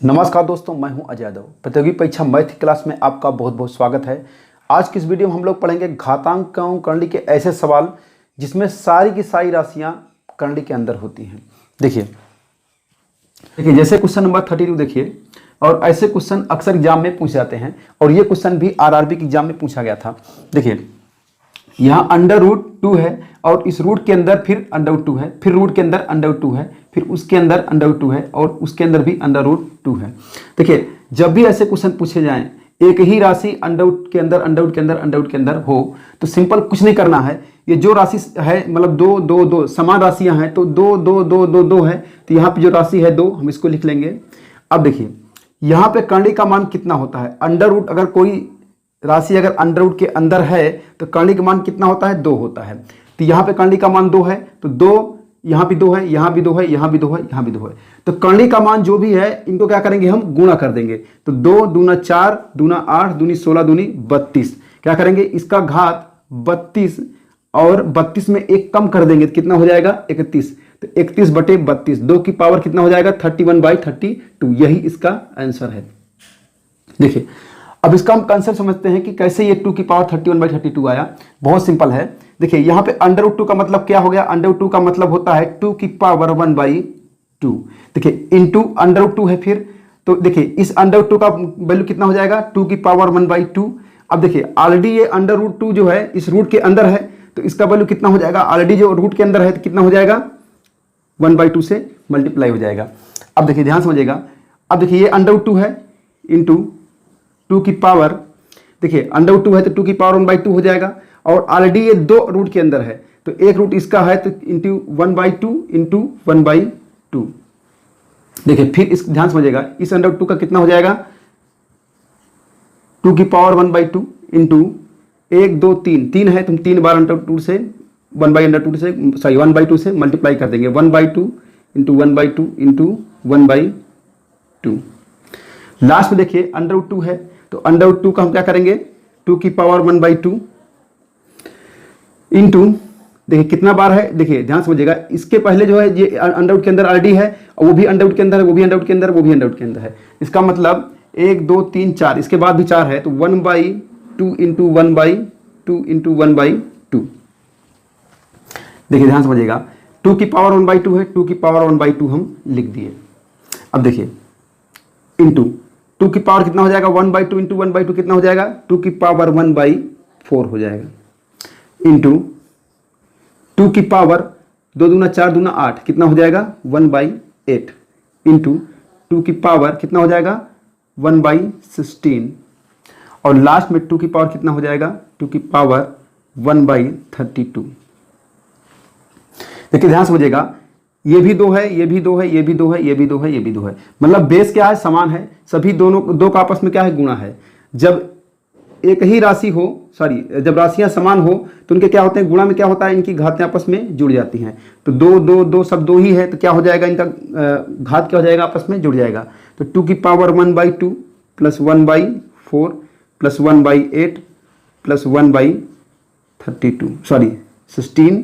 नमस्कार दोस्तों, मैं हूं अजय यादव। प्रतियोगी परीक्षा मैथ क्लास में आपका बहुत बहुत स्वागत है। आज की इस वीडियो में हम लोग पढ़ेंगे घातांक करली के ऐसे सवाल जिसमें सारी की सारी राशियां करली के अंदर होती हैं। देखिए जैसे क्वेश्चन नंबर 32 देखिए, और ऐसे क्वेश्चन अक्सर एग्जाम में पूछे जाते हैं और ये क्वेश्चन भी आरआरबी के एग्जाम में पूछा गया था। देखिए यहाँ √2 है और इस रूट के अंदर फिर √2 है, फिर रूट के अंदर √2 है, फिर उसके अंदर √2 है और उसके अंदर भी √2 है। देखिए जब भी ऐसे क्वेश्चन पूछे जाएं, एक ही राशि √2 के अंदर √2 के अंदर √2 के अंदर हो तो सिंपल कुछ नहीं करना है। ये जो राशि है मतलब 2 2 2 समान राशियां हैं तो 2 2 2 2 2 है, तो यहाँ पे जो राशि है 2 हम इसको लिख लेंगे। अब देखिए यहाँ पे करली का मान कितना होता है, √, अगर कोई राशि अगर √2 के अंदर है तो करली का मान कितना होता है, 2 होता है। तो यहाँ पे करली का मान 2 है तो 2, यहाँ भी 2 है, यहाँ भी 2 है, यहाँ भी 2 है, यहाँ भी 2 है। तो करली का मान जो भी है इनको क्या करेंगे, हम गुणा कर देंगे। तो 2 दूना 4 दूना 8 दूनी 16 दूनी 32, क्या करेंगे इसका घात 32 और 32 में एक कम कर देंगे तो कितना हो जाएगा 31। तो 31/32, 2 की पावर कितना हो जाएगा 31/32। यही इसका आंसर है। देखिए अब इसका हम कंसेप्ट समझते हैं कि कैसे ये 2 की पावर 31/32 आया। बहुत सिंपल है। देखिए यहाँ पे √2 का मतलब क्या हो गया, √2 का मतलब होता है 2 की पावर 1/2। देखिए इंटू √2 है फिर, तो देखिए इस √2 का वैल्यू कितना हो जाएगा 2 की पावर 1/2। अब देखिए ऑलरेडी ये √2 जो है इस रूट के अंदर है तो इसका वैल्यू कितना हो जाएगा, ऑलरेडी जो रूट के अंदर है तो कितना हो जाएगा 1/2 से मल्टीप्लाई हो जाएगा। अब देखिए ध्यान समझिएगा, अब देखिए ये √2 है इंटू 2 की पावर, देखिए √2 है तो 2 की पावर 1/2 हो जाएगा और ऑलरेडी ये 2 रूट के अंदर है तो एक रूट इसका है तो इंटू 1/2 इंटू 1/2। देखिए फिर इस ध्यान समझिएगा, इस √2 का कितना हो जाएगा 2 की पावर 1/2 इंटू 1 2 3 है, तुम 3 बार √2 से 1/2 से मल्टीप्लाई कर देंगे। 1/2 इंटू 1/2 इंटू 1/2। लास्ट में देखिए √2 है तो √2 का हम क्या करेंगे 2 की पावर 1/2 इंटू, देखिए कितना बार है, देखिए ध्यान समझिएगा इसके पहले जो है ये √2 के अंदर ऑलरेडी है और वो भी √2 के अंदर है, वो भी √2 के अंदर, वो भी √2 के अंदर है। इसका मतलब 1 2 3 4 इसके बाद भी 4 है तो 1/2 इंटू 1/2 इंटू 1/2। देखिए ध्यान समझिएगा 2 की पावर 1/2 है, 2 की पावर 1/2 हम लिख दिए। अब देखिए इंटू 2 की पावर कितना हो जाएगा 1/2 इंटू 1/2 कितना हो जाएगा 2 की पावर 1/4 हो जाएगा इंटू 2 की पावर 2 दूना 4 दूना 8 कितना हो जाएगा 1/8 इंटू 2 की पावर कितना हो जाएगा 1/16 और लास्ट में 2 की पावर कितना हो जाएगा 2 की पावर 1/32। देखिए ध्यान समझिएगा ये भी 2 है, ये भी 2 है, ये भी 2 है, ये भी 2 है, ये भी 2 है, मतलब बेस क्या है समान है, सभी दोनों दो का आपस में क्या है गुणा है। जब एक ही राशि हो, जब राशियां समान हो तो उनके क्या होते हैं गुणा में क्या होता है इनकी घातें आपस में जुड़ जाती हैं। तो 2 2 2 सब 2 ही है तो क्या हो जाएगा इनका घात क्या हो जाएगा आपस में जुड़ जाएगा। तो 2 की power 1/2 plus 1/4 plus 1/8 plus 1/32 16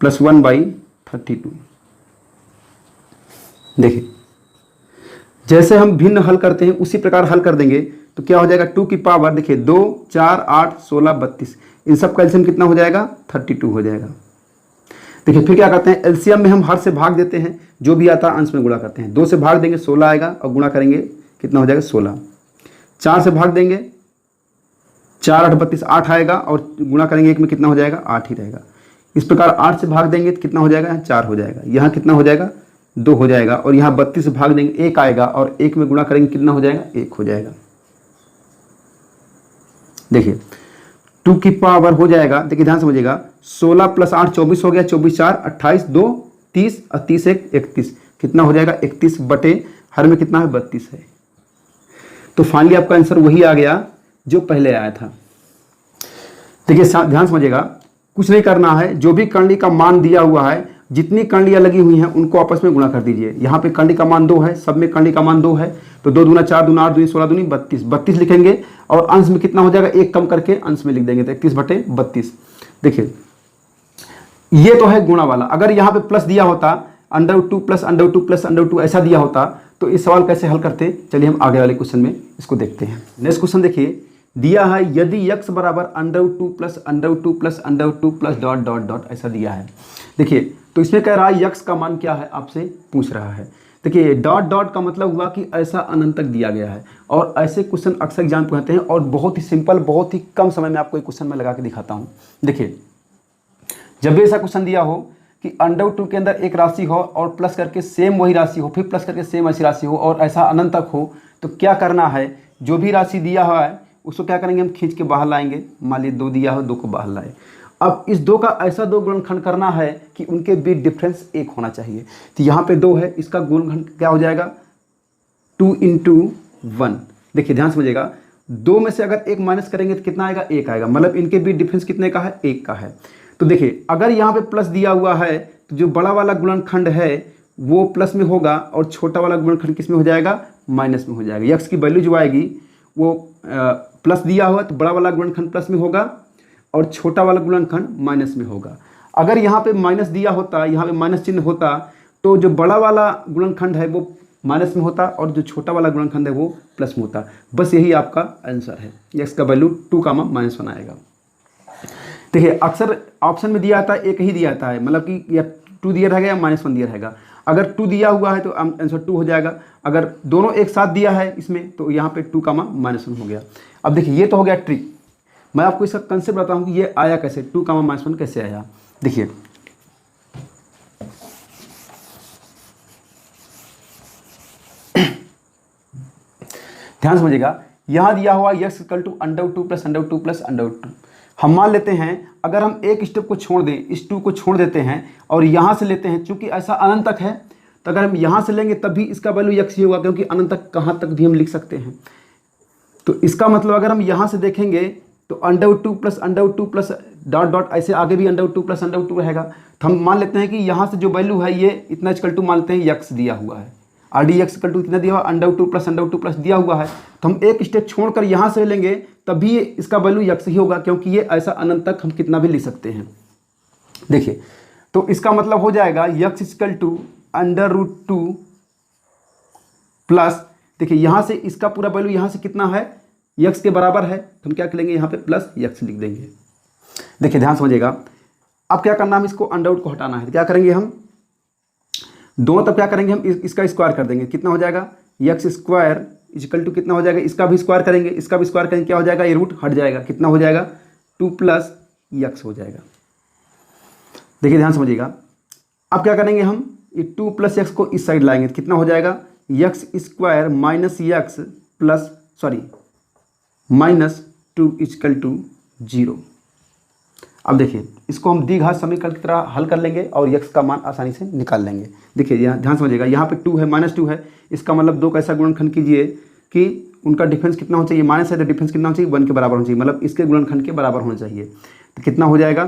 plus 1/32। देखिए जैसे हम भिन्न हल करते हैं उसी प्रकार हल कर देंगे तो क्या हो जाएगा 2 की पावर, देखिए 2 4 8 16 32 इन सब का एलसीएम कितना हो जाएगा 32 हो जाएगा। देखिए फिर क्या करते हैं एलसीएम में हम हर से भाग देते हैं, जो भी आता है अंश में गुणा करते हैं। 2 से भाग देंगे 16 आएगा और गुणा करेंगे कितना हो जाएगा 16। 4 से भाग देंगे 4 8 32 8 आएगा और गुणा करेंगे 1 में कितना हो जाएगा 8 ही रहेगा। इस प्रकार 8 से भाग देंगे तो कितना हो जाएगा 4 हो जाएगा, यहाँ कितना हो जाएगा 2 हो जाएगा और यहाँ 32 से भाग देंगे 1 आएगा और 1 में गुणा करेंगे कितना हो जाएगा 1 हो जाएगा। देखिए 2 की पावर हो जाएगा, देखिए ध्यान समझिएगा 16 प्लस 8 24 हो गया, 24 4 28 2 30 और 30 1 31 कितना हो जाएगा 31 बटे हर में कितना है 32 है। तो फाइनली आपका आंसर वही आ गया जो पहले आया था। देखिए ध्यान समझिएगा कुछ नहीं करना है, जो भी करली का मान दिया हुआ है जितनी करलियां लगी हुई हैं उनको आपस में गुणा कर दीजिए। यहाँ पे करली का मान 2 है, सब में करली का मान 2 है तो 2 दूना 4 दूना 8 दूनी 16 दूनी 32 32 लिखेंगे और अंश में कितना हो जाएगा 1 कम करके अंश में लिख देंगे तो 31/32। देखिए ये तो है गुणा वाला, अगर यहाँ पे प्लस दिया होता √2 प्लस √2 प्लस √2 ऐसा दिया होता तो इस सवाल कैसे हल करते हैं, चलिए हम आगे वाले क्वेश्चन में इसको देखते हैं। नेक्स्ट क्वेश्चन देखिए, दिया है यदि x बराबर √2 plus √2 plus √2 plus dot dot dot ऐसा दिया है। देखिए तो इसमें कह रहा है x का मान क्या है, आपसे पूछ रहा है। देखिए डॉट डॉट का मतलब हुआ कि ऐसा अनंत तक दिया गया है, और ऐसे क्वेश्चन अक्सर एग्जाम में पूछते हैं, और बहुत ही सिंपल, बहुत ही कम समय में आपको एक क्वेश्चन में लगा के दिखाता हूँ। देखिए जब भी ऐसा क्वेश्चन दिया हो कि √2 के अंदर एक राशि हो और प्लस करके सेम वही राशि हो, फिर प्लस करके सेम ऐसी राशि हो, और ऐसा अनंत तक हो, तो क्या करना है, जो भी राशि दिया हुआ है उसको क्या करेंगे, हम खींच के बाहर लाएंगे। मान लीजिए 2 दिया हो, 2 को बाहर लाए। अब इस 2 का ऐसा 2 गुणनखंड करना है कि उनके बीच डिफरेंस 1 होना चाहिए। तो यहाँ पे 2 है, इसका गुणनखंड क्या हो जाएगा, 2 × 1। देखिए ध्यान समझिएगा, 2 में से अगर 1 माइनस करेंगे तो कितना आएगा, 1 आएगा। मतलब इनके बीच डिफरेंस कितने का है, 1 का है। तो देखिए अगर यहाँ पे प्लस दिया हुआ है तो जो बड़ा वाला गुणनखंड है वो प्लस में होगा, और छोटा वाला गुणनखंड किस में हो जाएगा, माइनस में हो जाएगा। यक्स की वैल्यू जो आएगी वो प्लस दिया हुआ तो बड़ा वाला गुणनखंड प्लस में होगा, और छोटा वाला गुणनखंड माइनस में होगा। अगर यहाँ पे माइनस दिया होता, यहाँ पे माइनस चिन्ह होता, तो जो बड़ा वाला गुणनखंड है वो माइनस में होता, और जो छोटा वाला गुणनखंड है वो प्लस में होता। बस यही आपका आंसर है। एक्स का वैल्यू 2 -1 आएगा। देखिए अक्सर ऑप्शन में दिया आता है, एक ही दिया आता है, मतलब कि या 2 दिया रहेगा या -1 दिया रहेगा। अगर 2 दिया हुआ है तो आंसर 2 हो जाएगा। अगर दोनों एक साथ दिया है इसमें तो यहाँ पे 2 -1 हो गया। अब देखिए ये तो हो गया ट्रिक। मैं आपको इसका कंसेप्ट बताऊँ कि ये आया कैसे, 2 -1 कैसे आया। देखिए ध्यान समझिएगा, यहाँ दिया हुआ x √2 प्लस √2 प्लस √2। हम मान लेते हैं अगर हम एक स्टेप को छोड़ दें, इस 2 को छोड़ देते हैं और यहाँ से लेते हैं, चूंकि ऐसा अनंत तक है, तो अगर हम यहाँ से लेंगे तब भी इसका वैल्यू x ही होगा, क्योंकि अनंत तक कहाँ तक भी हम लिख सकते हैं। तो इसका मतलब अगर हम यहाँ से देखेंगे तो √2 प्लस डॉट डॉट ऐसे आगे भी √2 प्लस √2 रहेगा। तो हम मान लेते हैं कि यहाँ से जो वैल्यू है ये इतना = मान लेते हैं x दिया हुआ है, RDX कितना दिया हुआ, √2 प्लस √2 प्लस दिया हुआ है। तो हम एक स्टेप छोड़कर यहाँ से लेंगे तभी इसका वैल्यू x ही होगा, क्योंकि ये ऐसा अनंत तक हम कितना भी लिख सकते हैं। देखिए तो इसका मतलब हो जाएगा x √2 प्लस, देखिए यहाँ से इसका पूरा वैल्यू यहाँ से कितना है, x के बराबर है, तो हम क्या करेंगे यहाँ पे प्लस x लिख देंगे। देखिए ध्यान समझिएगा, अब क्या करना, हम इसको √ को हटाना है। तो क्या करेंगे हम दोनों, तब क्या करेंगे हम इसका स्क्वायर कर देंगे, कितना हो जाएगा, x² कितना हो जाएगा, इसका भी स्क्वायर करेंगे, इसका भी स्क्वायर करेंगे, क्या हो जाएगा, ये रूट हट जाएगा, कितना हो जाएगा, 2 + x हो जाएगा। देखिए ध्यान समझिएगा, अब क्या करेंगे हम ये 2 + x को इस साइड लाएंगे, तो कितना हो जाएगा, x² -x प्लस -2 = 0। अब देखिए इसको हम द्विघात समीकरण की तरह हल कर लेंगे और x का मान आसानी से निकाल लेंगे। देखिए यहाँ ध्यान समझिएगा, यहाँ पे 2 है, -2 है, इसका मतलब 2 का ऐसा गुणनखंड कीजिए कि उनका डिफरेंस कितना होना चाहिए, माइनस है तो डिफरेंस कितना होना चाहिए, 1 के बराबर होना चाहिए, मतलब इसके गुणनखंड के बराबर होना चाहिए। तो कितना हो जाएगा,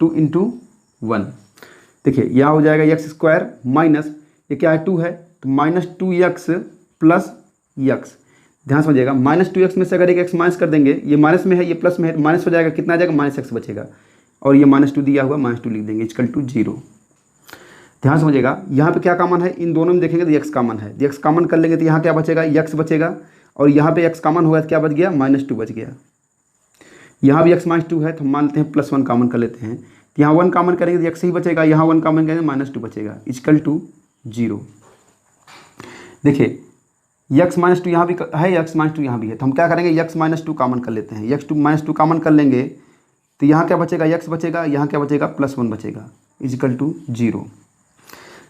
2 × 1। देखिए यहाँ हो जाएगा x² माइनस, ये क्या है 2 है, तो -2x प्लस x। ध्यान समझिएगा, -2x में से अगर एक x माइनस कर देंगे, ये माइनस में है ये प्लस में है, माइनस हो जाएगा, कितना आ जाएगा, -x बचेगा, और ये -2 दिया हुआ, -2 लिख देंगे, = 0। ध्यान समझिएगा, यहाँ पे क्या कॉमन है, इन दोनों में देखेंगे तो x कॉमन है, x कॉमन कर लेंगे तो यहाँ क्या बचेगा, x बचेगा, और यहाँ पे x कॉमन होगा तो क्या बच गया, -2 बच गया। यहाँ भी x -2 है तो हम मान लेते हैं +1 कॉमन कर लेते हैं, तो यहाँ 1 कॉमन करेंगे तो x ही बचेगा, यहाँ 1 कॉमन करेंगे -2 बचेगा, = 0। देखिए x -2 यहाँ भी है, x -2 यहाँ भी है, तो हम क्या करेंगे, x -2 कॉमन कर लेते हैं, x -2 कॉमन कर लेंगे तो यहाँ क्या बचेगा, x बचेगा, यहाँ क्या बचेगा, +1 बचेगा, = 0।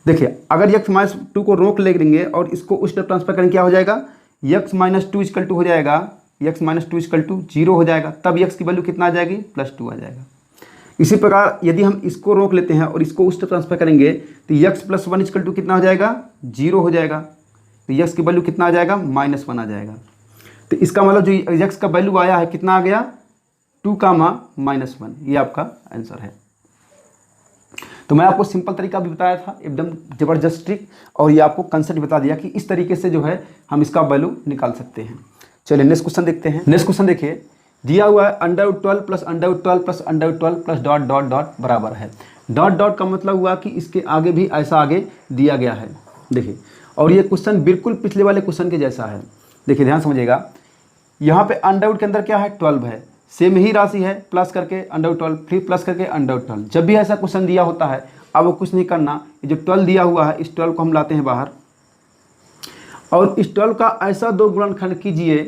देखिए अगर x -2 को रोक लेंगे और इसको उस तरफ ट्रांसफर करेंगे, क्या हो जाएगा, x -2 हो जाएगा, x -2 0 हो जाएगा, तब x की वैल्यू कितना आ जाएगी, +2 आ जाएगा। इसी प्रकार यदि हम इसको रोक लेते हैं और इसको उस तरफ ट्रांसफर करेंगे तो x + 1 कितना हो जाएगा, 0 हो जाएगा, तो x की वैल्यू कितना आ जाएगा, -1 आ जाएगा। तो इसका मतलब जो x का वैल्यू आया है कितना आ गया, 2, -1। ये आपका आंसर है। तो मैं आपको सिंपल तरीका भी बताया था, एकदम ज़बरदस्त ट्रिक, और ये आपको कंसेप्ट बता दिया कि इस तरीके से जो है हम इसका वैल्यू निकाल सकते हैं। चलिए नेक्स्ट क्वेश्चन देखते हैं। नेक्स्ट क्वेश्चन देखिए, दिया हुआ है √12 plus √12 plus √12 plus dot dot dot बराबर है। डॉट डॉट का मतलब हुआ कि इसके आगे भी ऐसा आगे दिया गया है। देखिए और ये क्वेश्चन बिल्कुल पिछले वाले क्वेश्चन के जैसा है। देखिए ध्यान समझिएगा, यहाँ पे अंडर के अंदर क्या है 12 है, सेम ही राशि है, प्लस करके अंडर 12, फिर प्लस करके अंडर 12। जब भी ऐसा क्वेश्चन दिया होता है अब वो कुछ नहीं करना, ये जो 12 दिया हुआ है इस 12 को हम लाते हैं बाहर और इस 12 का ऐसा दो गुणनखंड कीजिए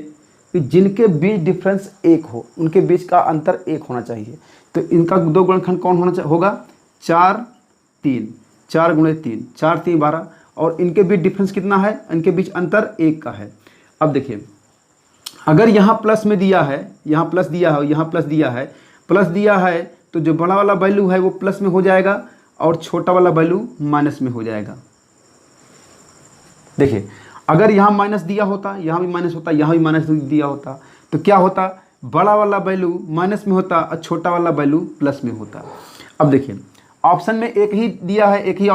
कि जिनके बीच डिफरेंस 1 हो, उनके बीच का अंतर 1 होना चाहिए। तो इनका दो गुणनखंड कौन होगा 4 3, 4 गुणे 3, 4 3 12, और इनके बीच डिफरेंस कितना है, इनके बीच अंतर 1 का है। अब देखिए अगर यहाँ प्लस में दिया है, यहाँ प्लस दिया है, यहाँ प्लस दिया है तो जो बड़ा वाला वैल्यू है वो प्लस में हो जाएगा और छोटा वाला वैल्यू माइनस में हो जाएगा। देखिए अगर यहाँ माइनस दिया होता, यहाँ भी माइनस होता, यहाँ भी माइनस दिया होता तो क्या होता, बड़ा वाला वैल्यू माइनस में होता और छोटा वाला वैल्यू प्लस में होता। अब देखिए ऑप्शन में एक ही दिया है,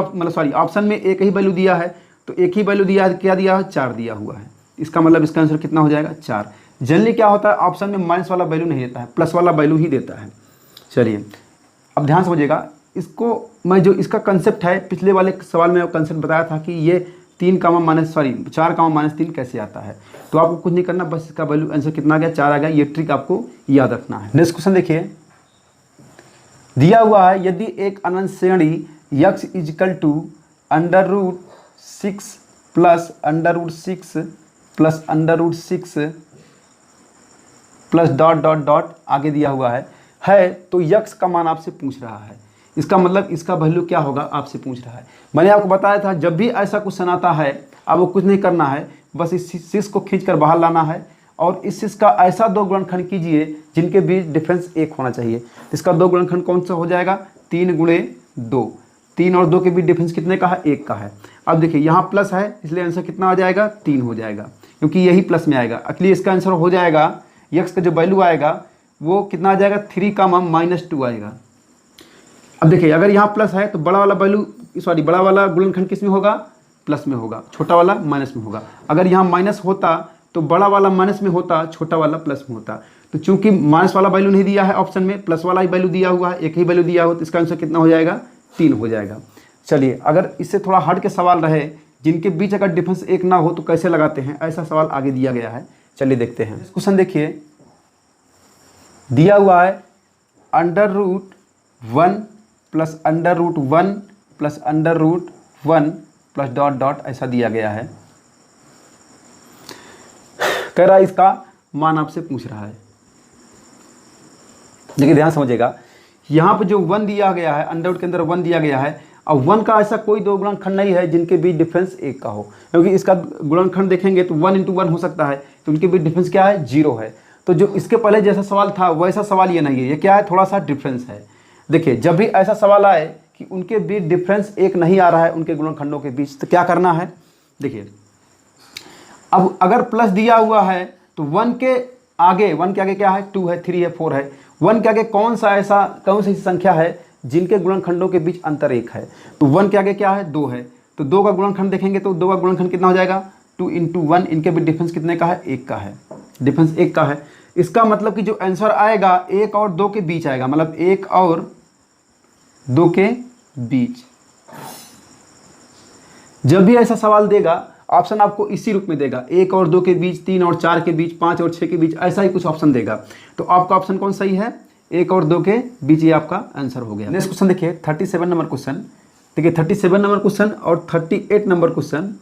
ऑप्शन में एक ही वैल्यू दिया है, तो एक ही वैल्यू दिया है, क्या दिया है 4 दिया हुआ है, इसका मतलब इसका आंसर कितना हो जाएगा 4। जनरली क्या होता है ऑप्शन में माइनस वाला वैल्यू नहीं देता है, प्लस वाला वैल्यू ही देता है। चलिए अब ध्यान समझिएगा, इसको मैं जो इसका कंसेप्ट है पिछले वाले सवाल में कंसेप्ट बताया था कि ये 4 कामा -3 कैसे आता है। तो आपको कुछ नहीं करना, बस इसका वैल्यू आंसर कितना आ गया 4 आ गया, ये ट्रिक आपको याद रखना है। नेक्स्ट क्वेश्चन देखिए, दिया हुआ है यदि एक अनंत श्रेणी x = √6 plus √6 plus √6 plus dot आगे दिया हुआ है तो यक्स का मान आपसे पूछ रहा है। इसका मतलब इसका वैल्यू क्या होगा आपसे पूछ रहा है। मैंने आपको बताया था जब भी ऐसा क्वेश्चन आता है आपको कुछ नहीं करना है, बस इस शीर्ष को खींचकर बाहर लाना है और इस शीर्ष का ऐसा दो गुणनखंड कीजिए जिनके बीच डिफरेंस 1 होना चाहिए। इसका दो गुणनखंड कौन सा हो जाएगा 3 गुणे 2, 3 और 2 के बीच डिफरेंस कितने का है 1 का है। अब देखिए यहाँ प्लस है इसलिए आंसर कितना आ जाएगा 3 हो जाएगा, क्योंकि यही प्लस में आएगा। इसलिए इसका आंसर हो जाएगा यक्स का जो वैल्यू आएगा वो कितना आ जाएगा 3 का -2 आएगा। अब देखिए अगर यहाँ प्लस है तो बड़ा वाला गुणनखंड किस में होगा प्लस में होगा, छोटा वाला माइनस में होगा। अगर यहाँ माइनस होता तो बड़ा वाला माइनस में होता, छोटा वाला प्लस में होता। तो चूंकि माइनस वाला वैल्यू नहीं दिया है ऑप्शन में, प्लस वाला ही वैल्यू दिया हुआ है, एक ही वैल्यू दिया हो, तो इसका आंसर कितना हो जाएगा 3 हो जाएगा। चलिए अगर इससे थोड़ा हट के सवाल रहे जिनके बीच अगर डिफरेंस 1 ना हो तो कैसे लगाते हैं, ऐसा सवाल आगे दिया गया है। चलिए देखते हैं क्वेश्चन। देखिए दिया हुआ है √1 प्लस √1 प्लस √1 प्लस डॉट ऐसा दिया गया है। कह रहा है इसका मान आपसे पूछ रहा है। देखिए ध्यान समझिएगा, यहाँ पे जो 1 दिया गया है अंडर रूट के अंदर 1 दिया गया है, अब 1 का ऐसा कोई दो गुणनखंड नहीं है जिनके बीच डिफरेंस 1 का हो, क्योंकि इसका गुणनखंड देखेंगे तो 1 × 1 हो सकता है, तो उनके बीच डिफरेंस क्या है 0 है। तो जो इसके पहले जैसा सवाल था वैसा सवाल ये नहीं है, ये क्या है थोड़ा सा डिफरेंस है। देखिए जब भी ऐसा सवाल आए कि उनके बीच डिफरेंस 1 नहीं आ रहा है उनके गुणनखंडों के बीच, तो क्या करना है। देखिए अब अगर प्लस दिया हुआ है तो 1 के आगे क्या है 2 है 3 है 4 है, 1 के आगे कौन सी संख्या है जिनके गुणनखंडों के बीच अंतर 1 है। तो 1 के आगे क्या है 2 है, तो 2 का गुणनखंड देखेंगे तो 2 का गुणनखंड कितना हो जाएगा 2 × 1, इनके बीच डिफरेंस कितने का है 1 का है, डिफरेंस 1 का है। इसका मतलब कि जो आंसर आएगा 1 और 2 के बीच आएगा, मतलब 1 और 2 के बीच। जब भी ऐसा सवाल देगा ऑप्शन आपको इसी रूप में देगा, 1 और 2 के बीच, 3 और 4 के बीच, 5 और 6 के बीच, ऐसा ही कुछ ऑप्शन देगा। तो आपका ऑप्शन कौन सही है 1 और 2 के बीच, ये आपका आंसर हो गया। नेक्स्ट क्वेश्चन देखिए 37 नंबर क्वेश्चन। देखिए 37 नंबर क्वेश्चन और 38 नंबर क्वेश्चन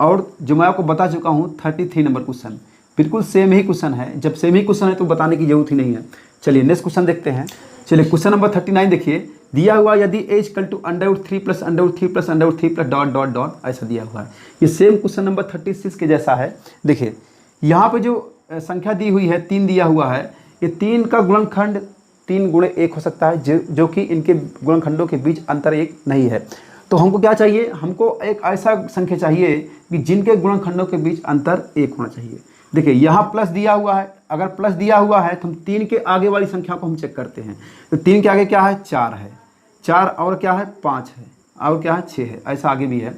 और जो मैं आपको बता चुका हूँ 33 नंबर क्वेश्चन बिल्कुल सेम ही क्वेश्चन है। जब सेम ही क्वेश्चन है तो बताने की जरूरत ही नहीं है। चलिए नेक्स्ट क्वेश्चन देखते हैं। चलिए क्वेश्चन नंबर 39 देखिए, दिया हुआ यदि a = √3 plus √3 plus √3 plus dot ऐसा दिया हुआ है। ये सेम क्वेश्चन नंबर 36 के जैसा है। देखिए यहाँ पे जो संख्या दी हुई है 3 दिया हुआ है, ये 3 का गुणनखंड 3 × 1 हो सकता है, जो कि इनके गुणनखंडों के बीच अंतर 1 नहीं है। तो हमको क्या चाहिए, हमको एक ऐसा संख्या चाहिए कि जिनके गुणनखंडों के बीच अंतर 1 होना चाहिए। देखिए यहाँ प्लस दिया हुआ है, अगर प्लस दिया हुआ है तो हम 3 के आगे वाली संख्या को हम चेक करते हैं। तो 3 के आगे क्या है 4 है, 4 और क्या है 5 है, और क्या है 6 है, ऐसा आगे भी है।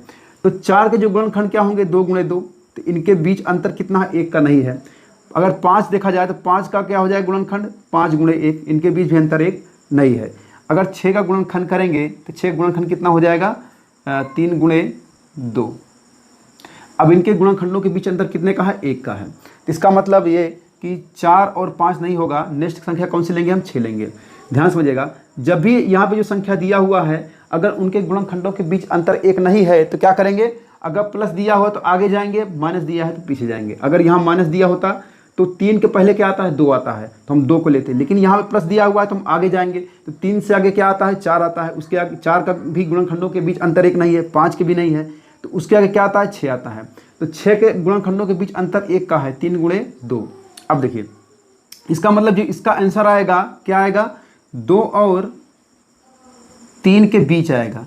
तो 4 के जो गुणनखंड क्या होंगे 2 × 2, तो इनके बीच अंतर कितना है 1 का नहीं है। अगर 5 देखा जाए तो 5 का क्या हो जाएगा गुणनखंड 5 × 1, इनके बीच भी अंतर 1 नहीं है। अगर 6 का गुणनखंड करेंगे तो 6 गुणनखंड कितना हो जाएगा 3 × 2। अब इनके गुणनखंडों के बीच अंतर कितने का है? 1 का है। तो इसका मतलब ये कि 4 और 5 नहीं होगा, नेक्स्ट संख्या कौन सी लेंगे? हम 6 लेंगे। ध्यान समझिएगा, जब भी यहाँ पे जो संख्या दिया हुआ है अगर उनके गुणनखंडों के बीच अंतर 1 नहीं है तो क्या करेंगे? अगर प्लस दिया हुआ तो आगे जाएंगे, माइनस दिया है तो पीछे जाएंगे। अगर यहाँ माइनस दिया होता तो 3 के पहले क्या आता है? 2 आता है, तो हम 2 को लेते हैं। लेकिन यहाँ पे प्लस दिया हुआ है तो हम आगे जाएंगे, तो 3 से आगे क्या आता है? 4 आता है। उसके आगे 4 का भी गुणनखंडों के बीच अंतर 1 नहीं है, 5 के भी नहीं है, तो उसके आगे क्या आता है? 6 आता है। तो 6 के गुणनखंडों के बीच अंतर 1 का है, 3 गुणे 2। अब देखिए इसका मतलब जो इसका आंसर आएगा क्या आएगा? 2 और 3 के बीच आएगा।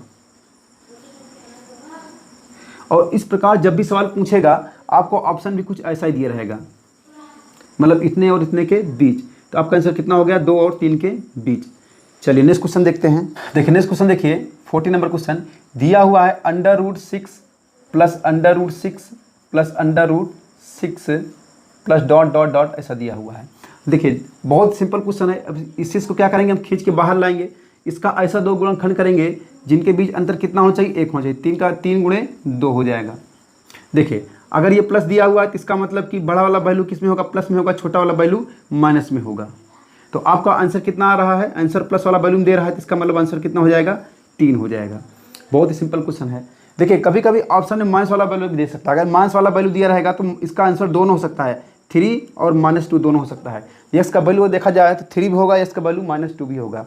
और इस प्रकार जब भी सवाल पूछेगा आपको ऑप्शन भी कुछ ऐसा ही दिया रहेगा, मतलब इतने और इतने के बीच। तो आपका आंसर कितना हो गया? 2 और 3 के बीच। चलिए नेक्स्ट क्वेश्चन देखते हैं। देखिए नेक्स्ट क्वेश्चन देखिए 40 नंबर क्वेश्चन दिया हुआ है √6 plus √6 plus √6 plus dot dot dot ऐसा दिया हुआ है। देखिए बहुत सिंपल क्वेश्चन है। अब इस चीज़ को क्या करेंगे? हम खींच के बाहर लाएंगे, इसका ऐसा 2 गुणनखंड करेंगे जिनके बीच अंतर कितना होना चाहिए? 1 होना चाहिए। 3 का 3 गुणे 2 हो जाएगा। देखिए अगर ये प्लस दिया हुआ है तो इसका मतलब कि बड़ा वाला वैल्यू किस में होगा? प्लस में होगा, छोटा वाला वैल्यू माइनस में होगा। तो आपका आंसर कितना आ रहा है? आंसर प्लस वाला वैल्यू दे रहा है, तो इसका मतलब आंसर कितना हो जाएगा? 3 हो जाएगा। बहुत ही सिंपल क्वेश्चन है। देखिए कभी कभी ऑप्शन में माइनस वाला वैल्यू भी दे सकता है। अगर माइनस वाला वैल्यू दिया रहेगा तो इसका आंसर दोनों हो सकता है, 3 और -2 दोनों हो सकता है। यस का वैल्यू देखा जाए तो 3 भी होगा, यस का वैल्यू -2 भी होगा।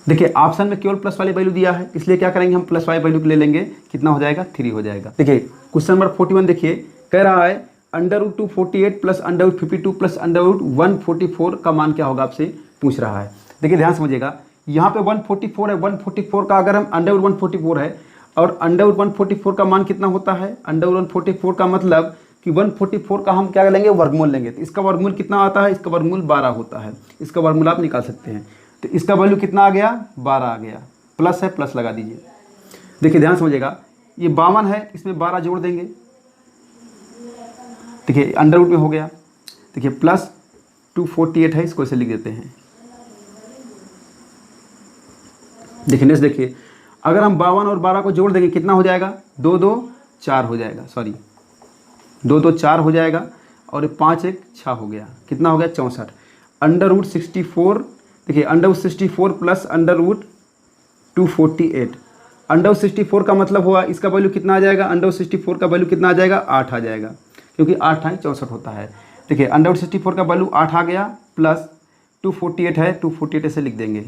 देखिए ऑप्शन में केवल प्लस वाली वैल्यू दिया है, इसलिए क्या करेंगे? हम प्लस वाली वैल्यू ले लेंगे। कितना हो जाएगा? 3 हो जाएगा। देखिए क्वेश्चन नंबर 41 देखिए, कह रहा है √248 प्लस √52 प्लस √144 का मान क्या होगा? आपसे पूछ रहा है। देखिए ध्यान समझिएगा, यहाँ पे 144 है, 144 का अगर हम √144 है और √144 का मान कितना होता है? √144 का मतलब कि 144 का हम क्या लेंगे? वर्गमूल लेंगे। तो इसका वर्गमूल कितना आता है? इसका वर्गमूल 12 होता है। इसका वर्गमूल आप निकाल सकते हैं। तो इसका वैल्यू कितना आ गया? 12 आ गया। प्लस है, प्लस लगा दीजिए। देखिए ध्यान समझिएगा, ये 52 है, इसमें 12 जोड़ देंगे। देखिए अंडर रूट में हो गया। देखिए प्लस 248 है, इसको ऐसे लिख देते हैं। देखिए नेक्स्ट देखिए, अगर हम 52 और 12 को जोड़ देंगे कितना हो जाएगा? 2 2 4 हो जाएगा, सॉरी 2 2 4 हो जाएगा और 5 1 6 हो गया। कितना हो गया? 64। √64 देखिए √64 प्लस √248। √64 का मतलब हुआ इसका वैल्यू कितना आ जाएगा? √64 का वैल्यू कितना आ जाएगा? 8 आ जाएगा, क्योंकि 8 है 64 होता है। देखिए √64 का वैल्यू 8 आ गया, प्लस 248 है, 248 ऐसे लिख देंगे।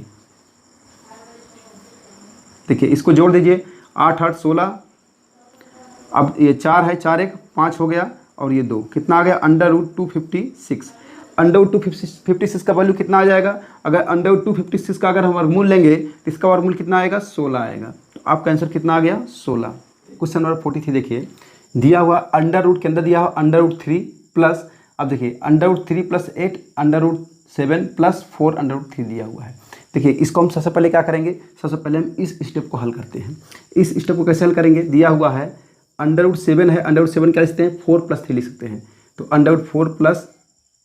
देखिए इसको जोड़ दीजिए, 8 8 16। अब ये 4 है, 4 1 5 हो गया और ये 2 कितना आ गया? √256। √256 का वैल्यू कितना आ जाएगा? अगर √256 का अगर हम वर्गमूल लेंगे तो इसका वर्गमूल कितना आएगा? 16 आएगा। तो आपका आंसर कितना आ गया? 16। क्वेश्चन नंबर 43 देखिए, दिया हुआ अंडर रूट के अंदर दिया हुआ √3 प्लस, अब देखिए √3 + 8 √7 + 4 √3 दिया हुआ है। देखिए इसको हम सबसे पहले क्या करेंगे? सबसे पहले हम इस स्टेप को हल करते हैं। इस स्टेप को कैसे हल करेंगे? दिया हुआ है √7 है, √7 क्या लिख सकते हैं? 4 + 3 लिख सकते हैं। तो √4 +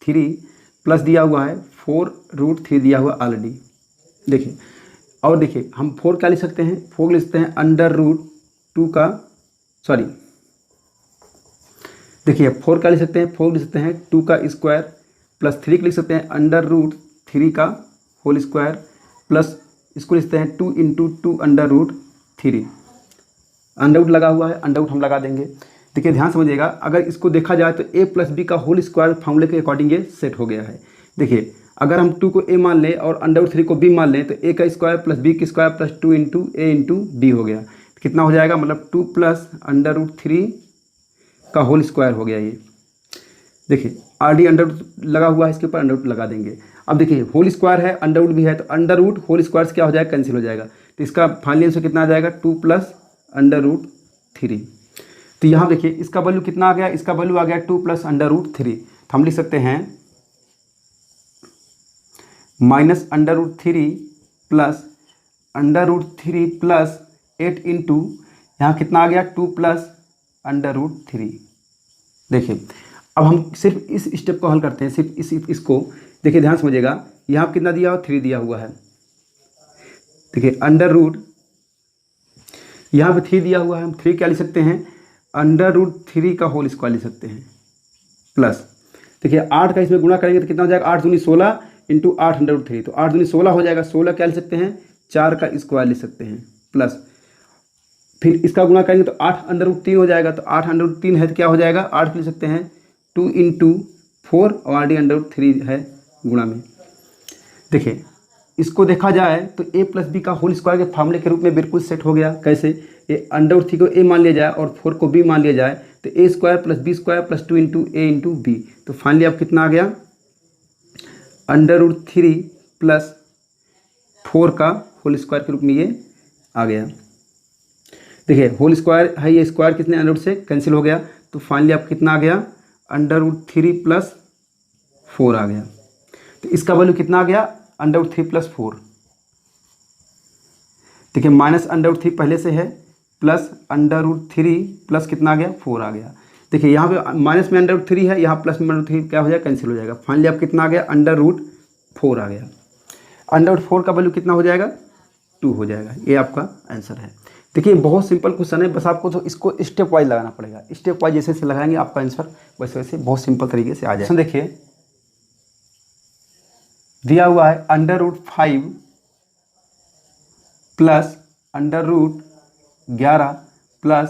3 प्लस दिया हुआ है 4√3 दिया हुआ ऑलरेडी। देखिए और देखिए हम 4 क्या लिख सकते हैं? 4 लिख सकते हैं √2 का, सॉरी देखिए 4 क्या लिख सकते हैं? 4 लिख सकते हैं 2 का स्क्वायर प्लस 3 लिख सकते हैं √3 का होल स्क्वायर प्लस इसको लिखते हैं 2 × 2 √3। अंडर लगा हुआ है, अंडर हम लगा देंगे। देखिए ध्यान समझिएगा, अगर इसको देखा जाए तो a + b का होल स्क्वायर फार्मूले के अकॉर्डिंग ये सेट हो गया है। देखिए अगर हम 2 को a मान लें और √3 को b मान लें तो a का स्क्वायर प्लस b का स्क्वायर प्लस 2 × a × b हो गया। तो कितना हो जाएगा? मतलब 2 + √3 का होल स्क्वायर हो गया ये। देखिए ऑलरेडी अंडर लगा हुआ है, इसके ऊपर अंडर लगा देंगे। अब देखिए होल स्क्वायर है, अंडर भी है, तो अंडर रूट होल स्क्वायर से क्या हो जाएगा? कैंसिल हो जाएगा। तो इसका फाइनल आंसर कितना आ जाएगा? 2 + √3। तो यहाँ देखिए इसका वैल्यू कितना आ गया? इसका वैल्यू आ गया 2 + √3। तो हम लिख सकते हैं -√3 प्लस √3 प्लस 8 इंटू यहाँ कितना आ गया? 2 + √3। देखिए अब हम सिर्फ इस स्टेप को हल करते हैं, सिर्फ इसको देखिए ध्यान समझिएगा। यहाँ कितना दिया हुआ? 3 दिया हुआ है। देखिए अंडर रूट यहाँ पे 3 दिया हुआ है, हम 3 क्या लिख सकते हैं? √3 का होल स्क्वायर लिख सकते हैं प्लस, देखिए 8 का इसमें गुणा करेंगे तो कितना हो जाएगा, 8 दूनी 16 इंटू 8 √3, तो 8 दूनी 16 हो जाएगा। 16 क्या लिख सकते हैं, 4 का स्क्वायर लिख सकते हैं प्लस, फिर इसका गुणा करेंगे तो 8 √3 हो जाएगा, तो 8 √3 है तो क्या हो जाएगा, 8 लिख सकते हैं 2 इंटू 4 और आर डी √3 है गुणा में। देखिए इसको देखा जाए तो a प्लस बी का होल स्क्वायर के फार्मूले के रूप में बिल्कुल सेट हो गया। कैसे, ये √3 को a मान लिया जाए और 4 को b मान लिया जाए तो a square plus B square plus 2 into A into B, तो फाइनली अब कितना आ गया, √3 प्लस 4 का होल स्क्वायर के रूप में ये आ गया। देखिए होल स्क्वायर है, ये स्क्वायर कितने अंडर से कैंसिल हो गया, तो फाइनली अब कितना आ गया, √3 प्लस 4 आ गया। तो इसका वैल्यू कितना आ गया, √3 प्लस 4। देखिए माइनस √3 पहले से है प्लस √3 प्लस कितना आ गया, 4 आ गया। देखिए यहाँ पे माइनस में √3 है, यहाँ प्लस में √3 क्या हो जाएगा, कैंसिल हो जाएगा। फाइनली अब कितना आ गया, √4 आ गया। √4 का वैल्यू कितना हो जाएगा, 2 हो जाएगा। ये आपका आंसर है। देखिए बहुत सिंपल क्वेश्चन है, बस आपको तो इसको स्टेप वाइज लगाना पड़ेगा। स्टेप वाइज जैसे लगाएंगे आपका आंसर वैसे वैसे बहुत सिंपल तरीके से आ जाएगा। देखिए दिया हुआ है √5 प्लस √11 प्लस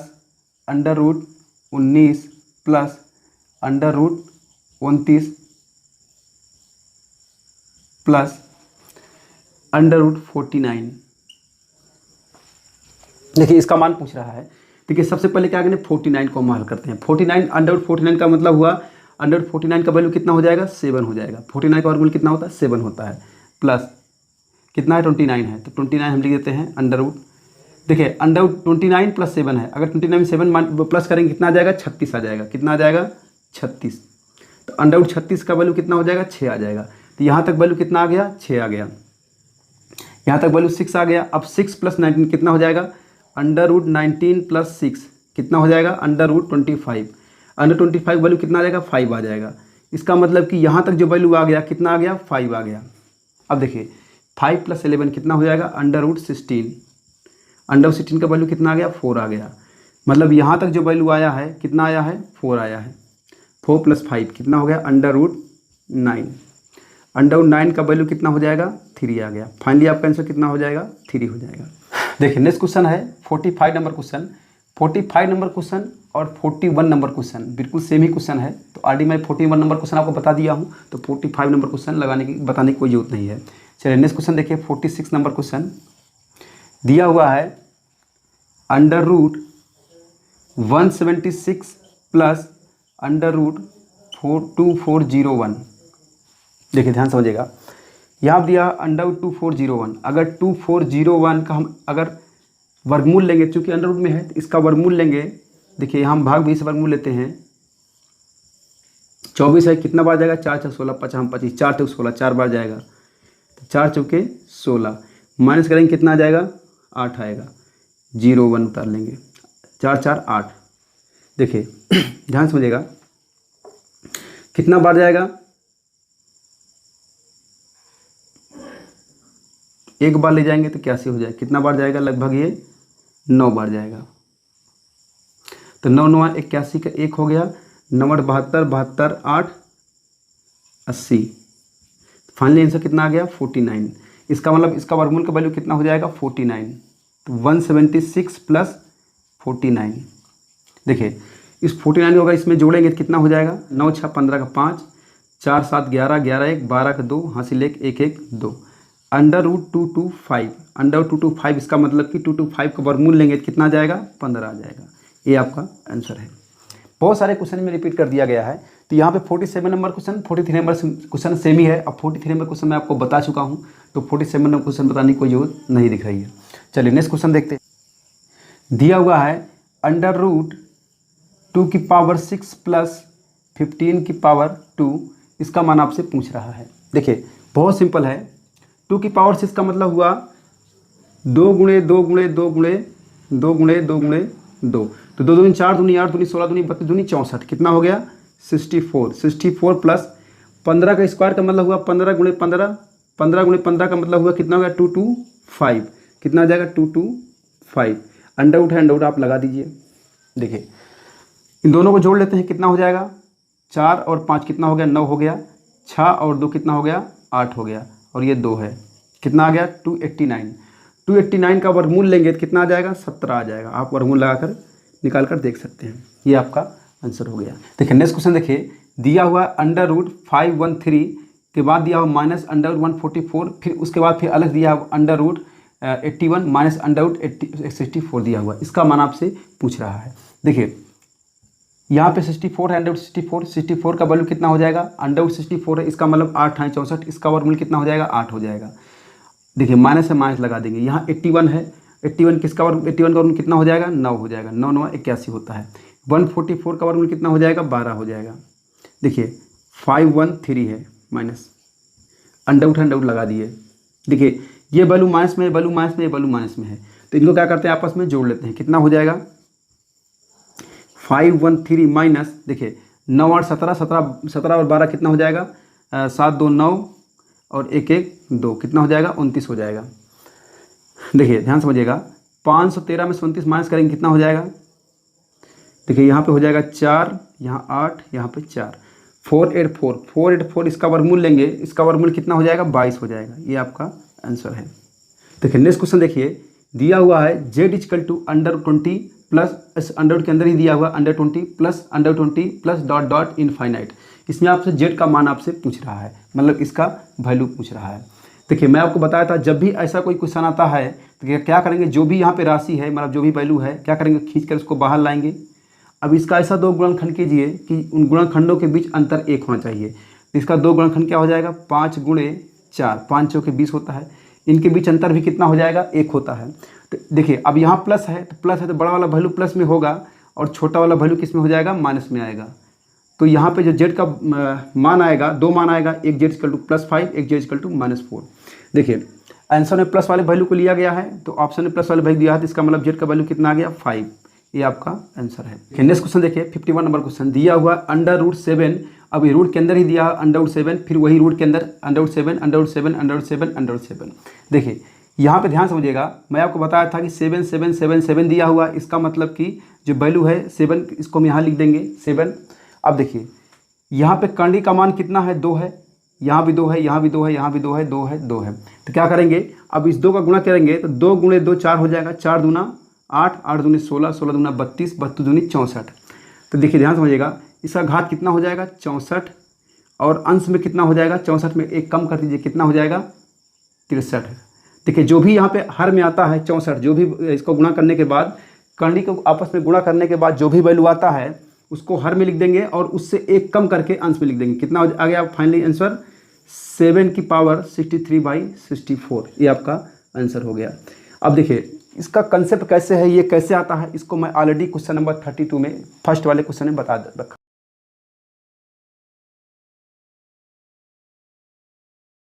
√19 प्लस √29 प्लस √49। देखिए इसका मान पूछ रहा है। देखिए सबसे पहले क्या करेंगे, 49 को हम हल करते हैं। 49 √49 का मतलब हुआ, √49 का वैल्यू कितना हो जाएगा, 7 हो जाएगा। 49 का वर्गमूल कितना होता है, 7 होता है, प्लस कितना है, 29 है, तो 29 हम लिख देते हैं √ देखिए √29 प्लस 7 है, अगर 29 में 7 प्लस करेंगे कितना आ जाएगा, 36 आ जाएगा। कितना आ जाएगा, 36। तो √36 का वैल्यू कितना हो जाएगा, 6 आ जाएगा। तो यहाँ तक वैल्यू कितना आ गया, 6 आ गया। यहाँ तक वैल्यू 6 आ गया। अब 6 प्लस 19 कितना हो जाएगा, √19 प्लस 6 कितना हो जाएगा, √25। √25 वैल्यू कितना आ जाएगा, 5 आ जाएगा। इसका मतलब कि यहाँ तक जो वैल्यू आ गया कितना आ गया, 5 आ गया। अब देखिए 5 प्लस 11 कितना हो जाएगा, √16। √16 का वैल्यू कितना आ गया, 4 आ गया। मतलब यहाँ तक जो वैल्यू आया है कितना आया है, 4 आया है। 4 प्लस 5 कितना हो गया, √9। √9 का वैल्यू कितना हो जाएगा, 3 आ गया। फाइनली आपका आंसर कितना हो जाएगा, 3 हो जाएगा। देखिए नेक्स्ट क्वेश्चन है 45 नंबर क्वेश्चन। 45 नंबर क्वेश्चन और 41 नंबर क्वेश्चन बिल्कुल सेम ही क्वेश्चन है। तो ऑलरेडी मैं 41 नंबर क्वेश्चन आपको बता दिया हूँ, तो 45 नंबर क्वेश्चन बताने की कोई जरूरत नहीं है। चलिए नेक्स्ट क्वेश्चन देखिए 46 नंबर क्वेश्चन दिया हुआ है √176 प्लस √2401। देखिए ध्यान समझिएगा, यहाँ दिया √2401। अगर 2401 का हम अगर वर्गमूल लेंगे, चूंकि अंडर रूट में है तो इसका वर्गमूल लेंगे। देखिए यहाँ हम भाग 20 से वर्गमूल लेते हैं। 24 है, कितना बार जाएगा, 4 4 16 5 25, 4 चौक 16, 4 बार जाएगा, तो 4 चौके 16। माइनस करेंगे कितना आ जाएगा, 8 आएगा। 01 उतार लेंगे, 4 4 8। देखिए ध्यान समझिएगा, कितना बार जाएगा, एक बार ले जाएंगे तो क्या से हो जाएगा, कितना बार जाएगा, लगभग ये 9 बार जाएगा। तो 9 9 81 का 1 हो गया, 9 8 72, 72 8 80। फाइनली आंसर कितना आ गया, 49। इसका मतलब इसका वर्गमूल का वैल्यू कितना हो जाएगा, 49। तो 176 प्लस 49। देखिए इस 49 को अगर इसमें जोड़ेंगे तो कितना हो जाएगा, 9 6 15 का 5, 4 7 11 11 1 12 का 2, हासिल 1 1 1 2। √225, √225 इसका मतलब कि 225 का वर्गमूल लेंगे तो कितना आ जाएगा, 15 आ जाएगा। ये आपका आंसर है। बहुत सारे क्वेश्चन में रिपीट कर दिया गया है। तो यहाँ पे 47 number question, 43 number question same ही है। अब 43 नंबर क्वेश्चन मैं आपको बता चुका हूँ, तो 47 नंबर क्वेश्चन बताने की कोई जरूरत नहीं दिख रही है। चलिए नेक्स्ट क्वेश्चन देखते हैं। दिया हुआ है √2⁶ प्लस 15⁻², इसका मान आपसे पूछ रहा है। देखिए बहुत सिंपल है। 2⁶ का मतलब हुआ 2 गुणे 2 गुणे 2 गुणे 2 गुणे 2 गुणे 2। तो 2 दूनी 4 दूनी 8 दूनी 16 दूनी 32 दूनी 64, कितना हो गया, 64। 64 प्लस 15 का स्क्वायर का मतलब हुआ 15 गुणे 15, 15 गुणे 15 का मतलब हुआ कितना हो गया, 225। कितना आ जाएगा, 225। अंडर रूट है, अंडर रूट आप लगा दीजिए। देखिए इन दोनों को जोड़ लेते हैं, कितना हो जाएगा 4 और 5 कितना हो गया 9 हो गया, 6 और 2 कितना हो गया 8 हो गया, और ये 2 है, कितना आ गया 289। 289 का वर्गमूल लेंगे तो कितना आ जाएगा 17 आ जाएगा। आप वर्गमूल लगाकर निकाल कर देख सकते हैं, ये आपका आंसर हो गया। देखिए नेक्स्ट क्वेश्चन देखिए, दिया हुआ √513 के बाद दिया हुआ -√144, फिर उसके बाद फिर अलग दिया हुआ √81 माइनस √64 दिया हुआ, इसका मान आपसे पूछ रहा है। देखिए यहाँ पे 64 है, √64 का वैल्यू कितना हो जाएगा √64 है, इसका मतलब 8 है 64, इसका वर्गमूल कितना हो जाएगा 8 हो जाएगा। देखिए माइनस से माइनस लगा देंगे, यहाँ 81 है, 81 किसका वर्ग 81 का वर्गमूल कितना हो जाएगा 9 हो जाएगा, 9 9 81 होता है। 144 का वर्गमूल कितना हो जाएगा 12 हो जाएगा। देखिए 513 है माइनस अंडर लगा दिए। देखिए ये वैल्यू माइनस में, वैल्यू माइनस में, वैल्यू माइनस में है, तो इनको क्या करते हैं आपस में जोड़ लेते हैं, कितना हो जाएगा 513 माइनस, देखिए 9 8 17, 17 और 12 कितना हो जाएगा 7 2 9 और 1 1 2 कितना हो जाएगा 29 हो जाएगा। देखिए ध्यान समझिएगा, 513 में से 29 माइनस करेंगे कितना हो जाएगा, देखिए यहाँ पे हो जाएगा 4, यहाँ 8, यहाँ पे 4, 484 इसका वर्गमूल लेंगे, इसका वर्गमूल कितना हो जाएगा 22 हो जाएगा, ये आपका आंसर है। देखिए नेक्स्ट क्वेश्चन देखिए, दिया हुआ है z =√20 प्लस इस अंडर के अंदर ही दिया हुआ √20 plus √20 plus dot dot infinite, इसमें आपसे z का मान आपसे पूछ रहा है, मतलब इसका वैल्यू पूछ रहा है। देखिए मैं आपको बताया था जब भी ऐसा कोई क्वेश्चन आता है तो क्या करेंगे, जो भी यहाँ पे राशि है मतलब जो भी वैल्यू है क्या करेंगे खींच कर उसको बाहर लाएंगे। अब इसका ऐसा 2 गुणनखंड कीजिए कि उन गुणनखंडों के बीच अंतर 1 होना चाहिए, तो इसका 2 गुणनखंड क्या हो जाएगा 5 × 4, 5 चौके 20 होता है, इनके बीच अंतर भी कितना हो जाएगा 1 होता है। तो देखिए अब यहाँ प्लस है तो बड़ा वाला वैल्यू प्लस में होगा और छोटा वाला वैल्यू किस में हो जाएगा माइनस में आएगा। तो यहाँ पे जो z का मान आएगा 2 मान आएगा, एक z +5, एक z -4। देखिए आंसर में प्लस वाले वैल्यू को लिया गया है, तो ऑप्शन में प्लस वाले वैल्यू दिया है, तो इसका मतलब z का वैल्यू कितना आ गया 5, ये आपका आंसर है। नेक्स्ट क्वेश्चन देखिए 51 नंबर क्वेश्चन, दिया हुआ √7, अब ये रूट के अंदर ही दिया √7, फिर वही रूट के अंदर √7। देखिए यहाँ पे ध्यान समझिएगा, मैं आपको बताया था कि 7 7 7 7 दिया हुआ, इसका मतलब कि जो वैल्यू है 7, इसको हम यहाँ लिख देंगे 7। अब देखिए यहाँ पे कर्णी का मान कितना है 2 है, यहाँ भी 2 है, यहाँ भी 2 है, यहाँ भी 2 है, 2 है, 2 है, तो क्या करेंगे अब इस 2 का गुणा करेंगे तो 2 × 2 4 हो जाएगा, 4 दूना 8, 8 दूनी 16, 16 दूना 32, 32 दूनी 64। तो देखिए ध्यान समझिएगा, इसका घात कितना हो जाएगा 64, और अंश में कितना हो जाएगा 64 में 1 कम कर दीजिए, कितना हो जाएगा 63। देखिए जो भी यहाँ पे हर में आता है 64, जो भी इसको गुणा करने के बाद कर्णी को आपस में गुणा करने के बाद जो भी वैल्यू आता है उसको हर में लिख देंगे और उससे 1 कम करके अंश में लिख देंगे, कितना आ गया फाइनली आंसर 7⁻63/64, ये आपका आंसर हो गया। अब देखिए इसका कंसेप्ट कैसे है, ये कैसे आता है, इसको मैं ऑलरेडी क्वेश्चन नंबर 32 में फर्स्ट वाले क्वेश्चन में बता रखा।